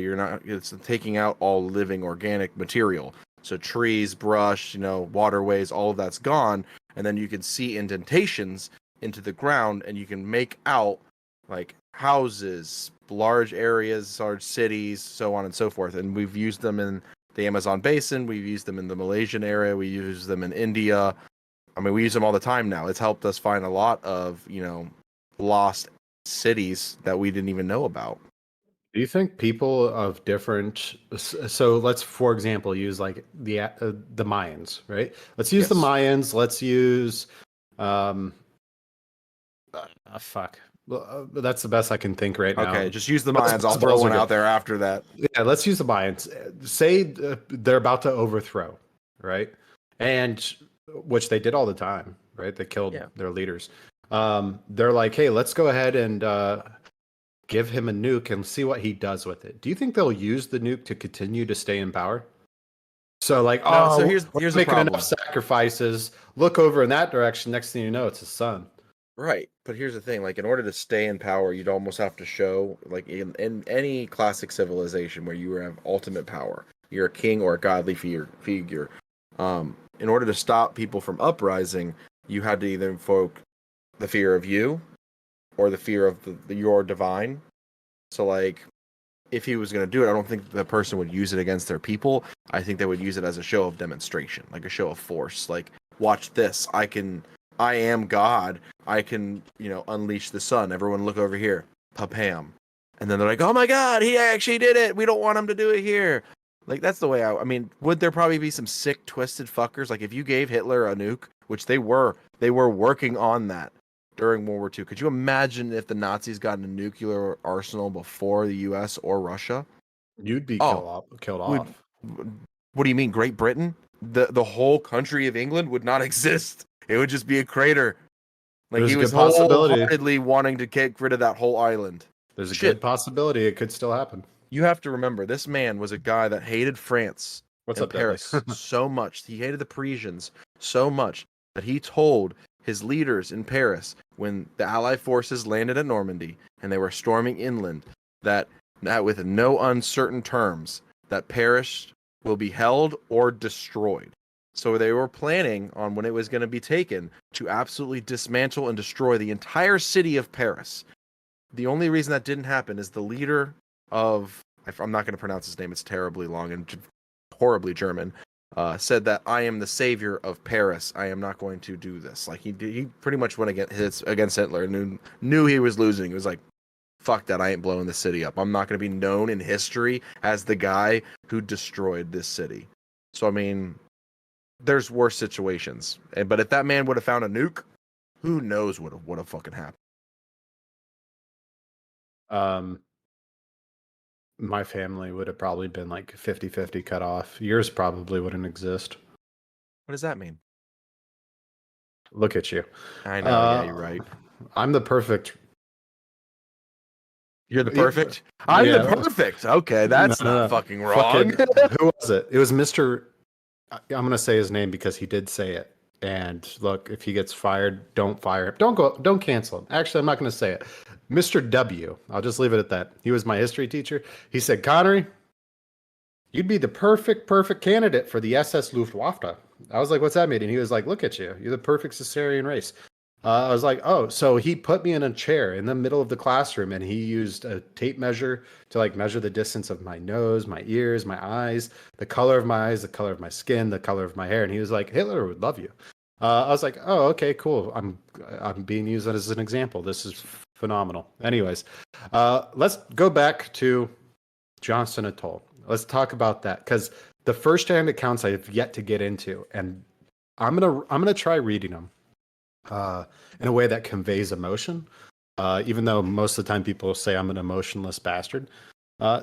it's taking out all living organic material. So trees, brush, waterways, all of that's gone. And then you can see indentations into the ground and you can make out like houses, large areas, large cities, so on and so forth. And we've used them in the Amazon basin. We've used them in the Malaysian area. We use them in India. I mean, we use them all the time now. It's helped us find a lot of, lost cities that we didn't even know about. do you think people of different? So let's, for example, use like the Mayans, right? Let's use the Yes. Mayans. Let's use, fuck. Well, that's the best I can think right now. Okay, just use the Let's- Mayans. I'll let's throw also one go- out there after that. Yeah, let's use the Mayans. Say they're about to overthrow, right? And which they did all the time, right? They killed their leaders. They're like, hey, let's go ahead and give him a nuke and see what he does with it. Do you think they'll use the nuke to continue to stay in power? So like, No, so here's we're the making problem. enough sacrifices. Look over in that direction. Next thing you know, it's his son. Right, but here's the thing: like, in order to stay in power, you'd almost have to show, like, in any classic civilization where you have ultimate power, you're a king or a godly figure. In order to stop people from uprising, you had to either invoke the fear of you, or the fear of your divine. So, like, if he was going to do it, I don't think the person would use it against their people. I think they would use it as a show of demonstration, like a show of force. Like, watch this! I am God. I can, unleash the sun. Everyone look over here. Papam. And then they're like, oh my God, he actually did it. We don't want him to do it here. Like, that's the way I mean, would there probably be some sick, twisted fuckers? Like, if you gave Hitler a nuke, which they were working on that during World War II. Could you imagine if the Nazis got a nuclear arsenal before the US or Russia? You'd be Oh, killed would- off. What do you mean, Great Britain? The whole country of England would not exist. It would just be a crater. Like, There's he a was good possibility. wholeheartedly wanting to get rid of that whole island. There's a Shit. good possibility it could still happen. You have to remember, this man was a guy that hated France What's and up, Dudley? Paris so much. He hated the Parisians so much that he told his leaders in Paris when the Allied forces landed at Normandy and they were storming inland that with no uncertain terms that Paris will be held or destroyed. So they were planning on, when it was going to be taken, to absolutely dismantle and destroy the entire city of Paris. The only reason that didn't happen is the leader of, I'm not going to pronounce his name, it's terribly long and horribly German, said that I am the savior of Paris. I am not going to do this. Like, he pretty much went against Hitler and knew he was losing. He was like, fuck that, I ain't blowing the city up. I'm not going to be known in history as the guy who destroyed this city. So, I mean, there's worse situations. But if that man would have found a nuke, who knows what would have fucking happened. My family would have probably been like 50-50 cut off. Yours probably wouldn't exist. What does that mean? Look at you. I know, yeah, you're right. I'm the perfect. You're the perfect? I'm Yeah. the perfect. Okay, that's No, not fucking wrong. Who was it? It was Mr. I'm going to say his name because he did say it. And look, if he gets fired, don't fire him. Don't cancel him. Actually, I'm not going to say it. Mr. W. I'll just leave it at that. He was my history teacher. He said, Connery, you'd be the perfect candidate for the SS Luftwaffe. I was like, what's that mean? And he was like, look at you. You're the perfect Caesarean race. I was like, oh, so he put me in a chair in the middle of the classroom and he used a tape measure to like measure the distance of my nose, my ears, my eyes, the color of my eyes, the color of my skin, the color of my hair. And he was like, Hitler would love you. I was like, oh, okay, cool. I'm being used as an example. This is phenomenal. Anyways, let's go back to Johnston Atoll. Let's talk about that because the first-hand accounts I have yet to get into, and I'm gonna try reading them in a way that conveys emotion. Even though most of the time people say I'm an emotionless bastard.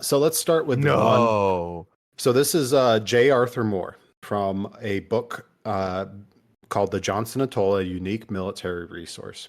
So let's start with the one. So this is J. Arthur Moore from a book called The Johnston Atoll, a unique military resource.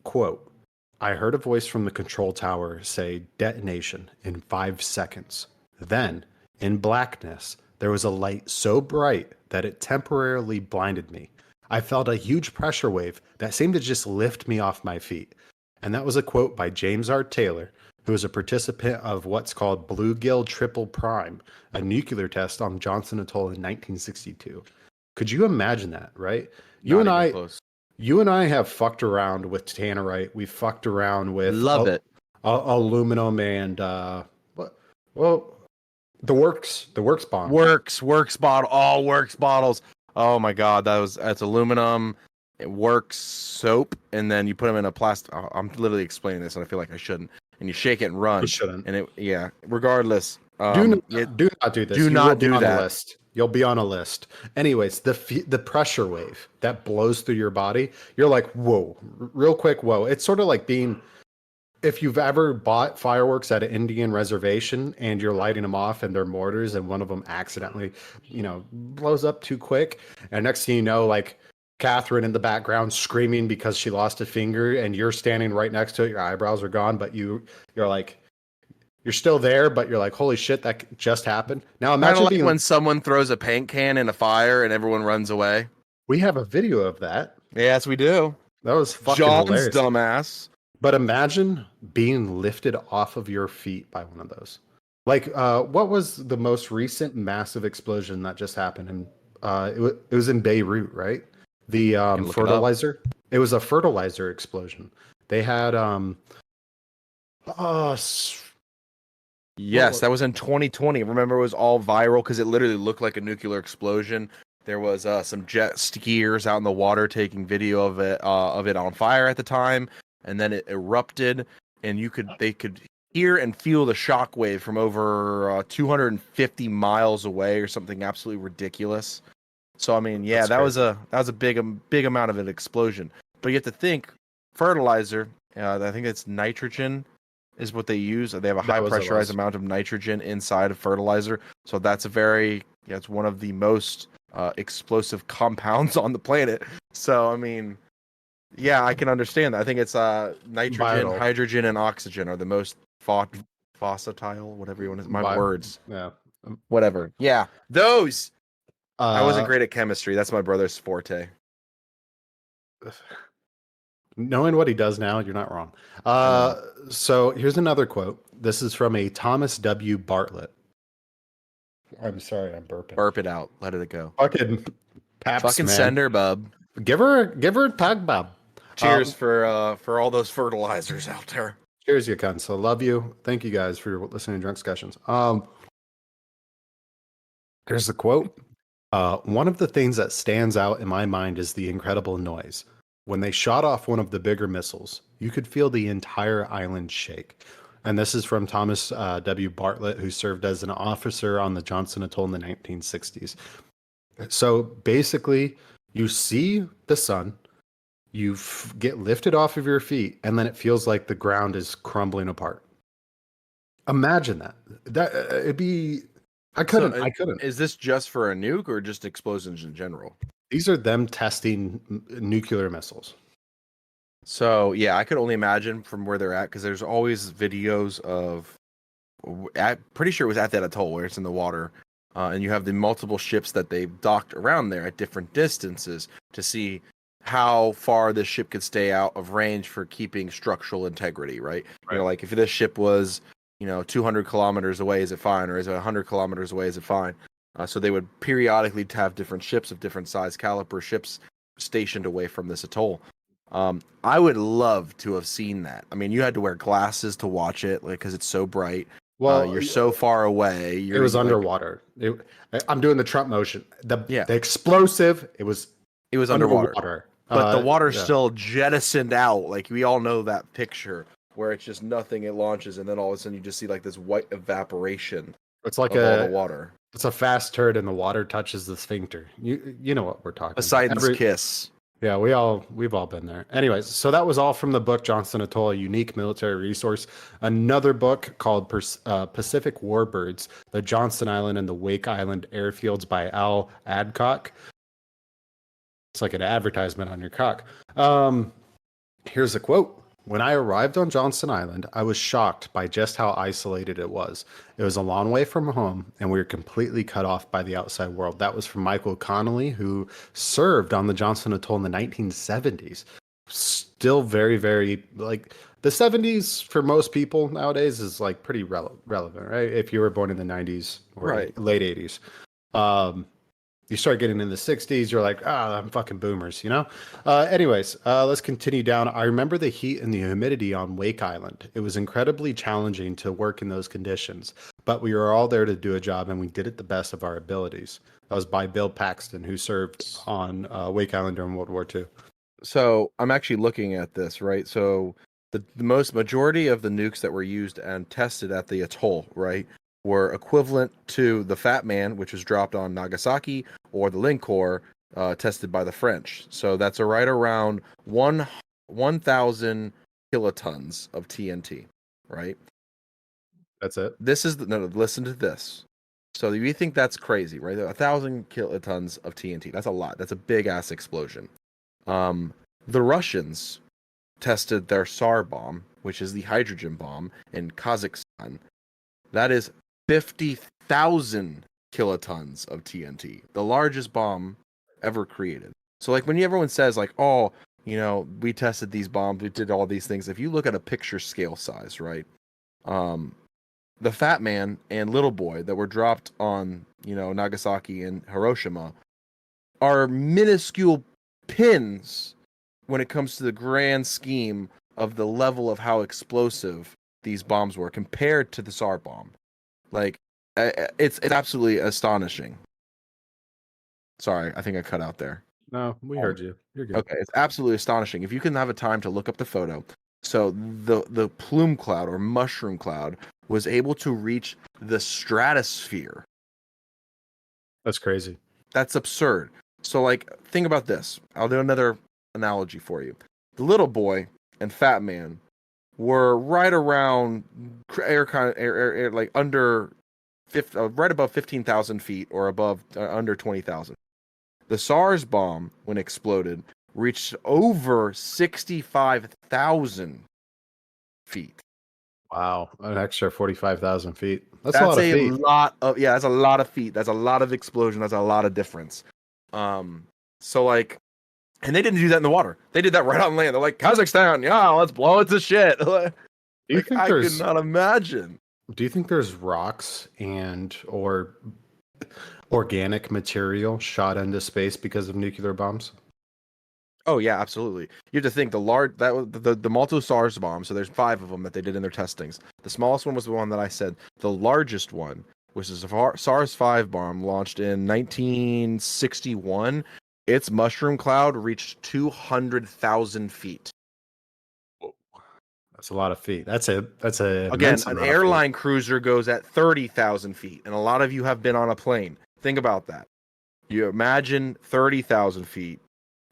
Quote, I heard a voice from the control tower say detonation in 5 seconds. Then, in blackness, there was a light so bright that it temporarily blinded me. I felt a huge pressure wave that seemed to just lift me off my feet. And that was a quote by James R. Taylor, who was a participant of what's called Bluegill Triple Prime, a nuclear test on Johnston Atoll in 1962. Could you imagine that, right? You and I have fucked around with tannerite. We fucked around with aluminum and the works bomb. Works bottle, all works bottles. Oh my god, that's aluminum. It works soap, and then you put them in a plastic. I'm literally explaining this, and I feel like I shouldn't. And you shake it and run. You shouldn't. And regardless, do not do this. Do not do that. List. You'll be on a list. Anyways, the pressure wave that blows through your body, you're like, whoa, real quick, whoa. It's sort of like being, if you've ever bought fireworks at an Indian reservation and you're lighting them off and they're mortars and one of them accidentally, blows up too quick. And next thing you know, like Catherine in the background screaming because she lost a finger and you're standing right next to it. Your eyebrows are gone, but you're like, you're still there, but you're like, holy shit, that just happened. Now imagine when someone throws a paint can in a fire and everyone runs away. We have a video of that. Yes, we do. That was fucking hilarious. Dumbass. But imagine being lifted off of your feet by one of those. Like, what was the most recent massive explosion that just happened? And it was in Beirut, right? The fertilizer. It was a fertilizer explosion. They had Yes, that was in 2020. Remember, it was all viral because it literally looked like a nuclear explosion. There was some jet skiers out in the water taking video of it on fire at the time, and then it erupted, and they could hear and feel the shockwave from over 250 miles away, or something absolutely ridiculous. So I mean, yeah, that was a big amount of an explosion. But you have to think, fertilizer. I think it's nitrogen is what they use. They have a high pressurized amount of nitrogen inside of fertilizer. So that's it's one of the most explosive compounds on the planet. So, I mean, yeah, I can understand that. I think it's nitrogen, hydrogen, and oxygen are the most volatile, whatever you want to, my words. Yeah. Whatever. Yeah. Those. I wasn't great at chemistry. That's my brother's forte. Knowing what he does now, you're not wrong. So here's another quote. This is from a Thomas W. Bartlett. I'm sorry, I'm burping. Burp it out. Let it go. Fucking paps, fucking man. send her, bub. Give her a tag, bub. Cheers for all those fertilizers out there. Cheers, you cunts. I love you. Thank you guys for listening to Drunk Discussions. Here's the quote. One of the things that stands out in my mind is the incredible noise. When they shot off one of the bigger missiles, you could feel the entire island shake. And this is from Thomas W. Bartlett, who served as an officer on the Johnston Atoll in the 1960s. So basically, you see the sun, you get lifted off of your feet, and then it feels like the ground is crumbling apart. Imagine that. It'd be. I couldn't. I couldn't. Is this just for a nuke or just explosions in general? These are them testing nuclear missiles. So yeah, I could only imagine from where they're at because there's always videos of. Pretty sure it was at that atoll where it's in the water, and you have the multiple ships that they've docked around there at different distances to see how far this ship could stay out of range for keeping structural integrity. Right. You know, like if this ship was 200 kilometers away, is it fine? Or is it 100 kilometers away? Is it fine? So they would periodically have different ships of different size caliber ships stationed away from this atoll. I would love to have seen that. I mean, you had to wear glasses to watch it, like because it's so bright. Well, you're so far away. It was underwater. I'm doing the Trump motion. The explosive. It was underwater. But the water's still jettisoned out. Like we all know that picture where it's just nothing. It launches, and then all of a sudden you just see like this white evaporation. It's like all the water. It's a fast turd, and the water touches the sphincter. You know what we're talking. Poseidon's kiss. Yeah, we've all been there. Anyways, so that was all from the book Johnston Atoll, a unique military resource. Another book called Pacific Warbirds: The Johnston Island and the Wake Island Airfields by Al Adcock. It's like an advertisement on your cock. Here's a quote. When I arrived on Johnston Island, I was shocked by just how isolated it was. It was a long way from home, and we were completely cut off by the outside world. That was from Michael Connolly, who served on the Johnston Atoll in the 1970s. Still very, very, like, the 70s for most people nowadays is, like, pretty relevant, right? If you were born in the 90s or late 80s. You start getting in the 60s, you're like, I'm fucking boomers, Anyways, let's continue down. I remember the heat and the humidity on Wake Island. It was incredibly challenging to work in those conditions, but we were all there to do a job, and we did it the best of our abilities. That was by Bill Paxton, who served on Wake Island during World War II. So I'm actually looking at this, right? So the majority of the nukes that were used and tested at the atoll, right, were equivalent to the Fat Man, which was dropped on Nagasaki, or the Lincor, tested by the French. So that's right around 1,000 kilotons of TNT, right? That's it. Listen to this. So you think that's crazy, right? 1,000 kilotons of TNT. That's a lot. That's a big ass explosion. The Russians tested their Tsar bomb, which is the hydrogen bomb, in Kazakhstan. That is 50,000 kilotons of TNT, the largest bomb ever created. So like when everyone says like, we tested these bombs, we did all these things. If you look at a picture scale size, right? The Fat Man and Little Boy that were dropped on, Nagasaki and Hiroshima are minuscule pins when it comes to the grand scheme of the level of how explosive these bombs were compared to the Tsar bomb. Like, it's absolutely astonishing. Sorry, I think I cut out there. No, we heard you. You're good. Okay, it's absolutely astonishing. If you can have a time to look up the photo. So the plume cloud or mushroom cloud was able to reach the stratosphere. That's crazy. That's absurd. So, like, think about this. I'll do another analogy for you. The Little Boy and Fat Man were right around air like under right above 15,000 feet or above under 20,000. The SARS bomb, when exploded, reached over 65,000 feet. Wow, an extra 45,000 feet. That's a lot of feet. That's a lot of feet. That's a lot of explosion. That's a lot of difference. So like, and they didn't do that in the water. They did that right on land. They're like, Kazakhstan, yeah, let's blow it to shit. I could not imagine. Do you think there's rocks or organic material shot into space because of nuclear bombs? Oh yeah, absolutely. You have to think the multiple SARS bomb. So there's 5 of them that they did in their testings. The smallest one was the one that I said. The largest one, which is a SARS-5 bomb, launched in 1961, its mushroom cloud reached 200,000 feet. That's a lot of feet. That's a Again, immense an amount of feet. airline cruiser goes at 30,000 feet, and a lot of you have been on a plane. Think about that. You imagine 30,000 feet.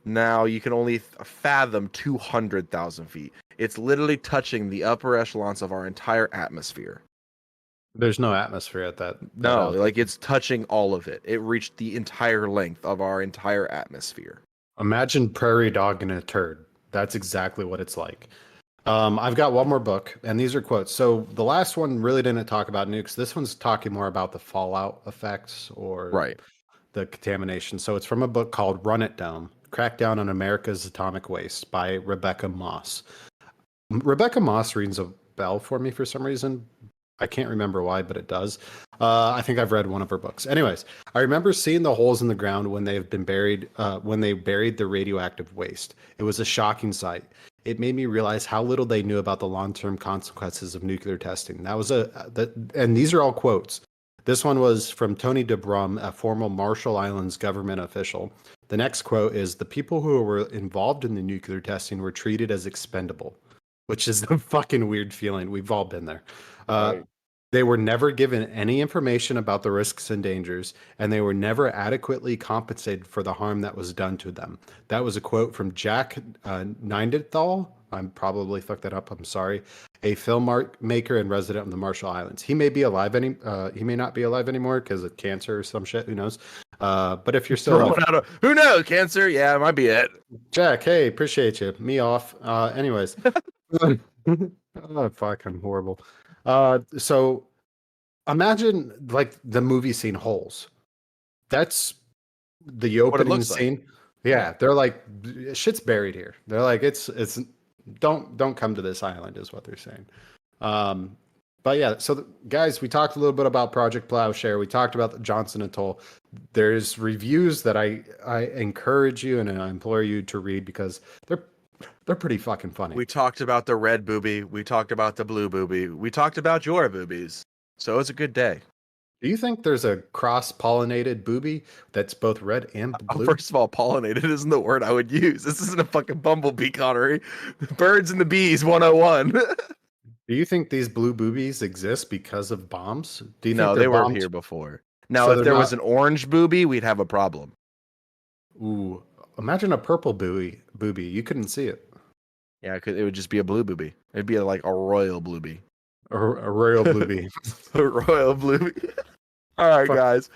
Now you can only fathom 200,000 feet. It's literally touching the upper echelons of our entire atmosphere. There's no atmosphere at that. No, like it's touching all of it. It reached the entire length of our entire atmosphere. Imagine prairie dog in a turd. That's exactly what it's like. I've got one more book, and these are quotes. So the last one really didn't talk about nukes. This one's talking more about the fallout effects or the contamination. So it's from a book called Run It Down, Crackdown on America's Atomic Waste by Rebecca Moss. Rebecca Moss rings a bell for me for some reason. I can't remember why, but it does. I think I've read one of her books. Anyways, I remember seeing the holes in the ground when they've been buried, when they buried the radioactive waste. It was a shocking sight. It made me realize how little they knew about the long-term consequences of nuclear testing. And these are all quotes. This one was from Tony DeBrum, a former Marshall Islands government official. The next quote is, "The people who were involved in the nuclear testing were treated as expendable," which is a fucking weird feeling. We've all been there. Right. They were never given any information about the risks and dangers, and they were never adequately compensated for the harm that was done to them. That was a quote from Jack Neanderthal. I'm probably fucked that up. I'm sorry. A film maker and resident of the Marshall Islands. He may be alive he may not be alive anymore because of cancer or some shit. Who knows? But if you're still who knows? Cancer? Yeah, it might be it. Jack, hey, appreciate you. Me off. Anyways. Oh, fuck, I'm horrible. So imagine like the movie scene Holes. That's the opening scene. Like. Yeah, they're like, shit's buried here. They're like, it's don't come to this island is what they're saying. But yeah, so guys, we talked a little bit about Project Plowshare. We talked about the Johnston Atoll. There's reviews that I encourage you and I implore you to read because they're pretty fucking funny. We talked about the red booby. We talked about the blue booby. We talked about your boobies. So it was a good day. Do you think there's a cross-pollinated booby that's both red and blue? First of all, pollinated isn't the word I would use. This isn't a fucking bumblebee, Connery. Birds and the bees 101. Do you think these blue boobies exist because of bombs? Do you No, think they bombs? weren't here before. Now, So if they're there was not- an orange booby, we'd have a problem. Ooh, imagine a purple booby. You couldn't see it. Yeah, it would just be a blue booby. It'd be like a royal bluebee. A royal booby. A royal bluebee. All right, guys.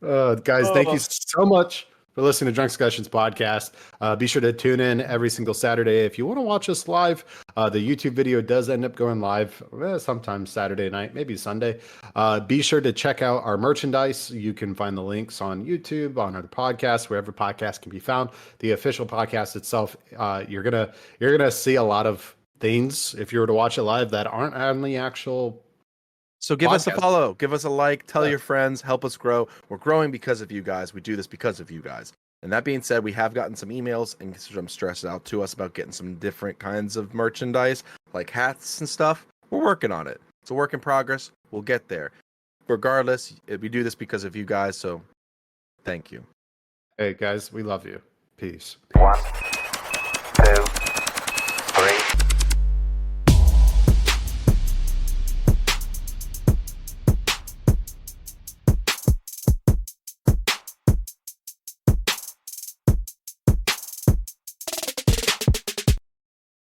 Guys, thank you so much for listening to Drunk Discussions podcast. Be sure to tune in every single Saturday. If you want to watch us live, the YouTube video does end up going live sometime Saturday night, maybe Sunday. Be sure to check out our merchandise. You can find the links on YouTube, on our podcast, wherever podcasts can be found. The official podcast itself, you're gonna see a lot of things if you were to watch it live that aren't on the actual. So give us a podcast. follow, give us a like, tell your friends, help us grow. We're growing because of you guys. We do this because of you guys. And that being said, we have gotten some emails and some stressed out to us about getting some different kinds of merchandise, like hats and stuff. We're working on it. It's a work in progress. We'll get there. Regardless, we do this because of you guys. So thank you. Hey guys, we love you. Peace. One.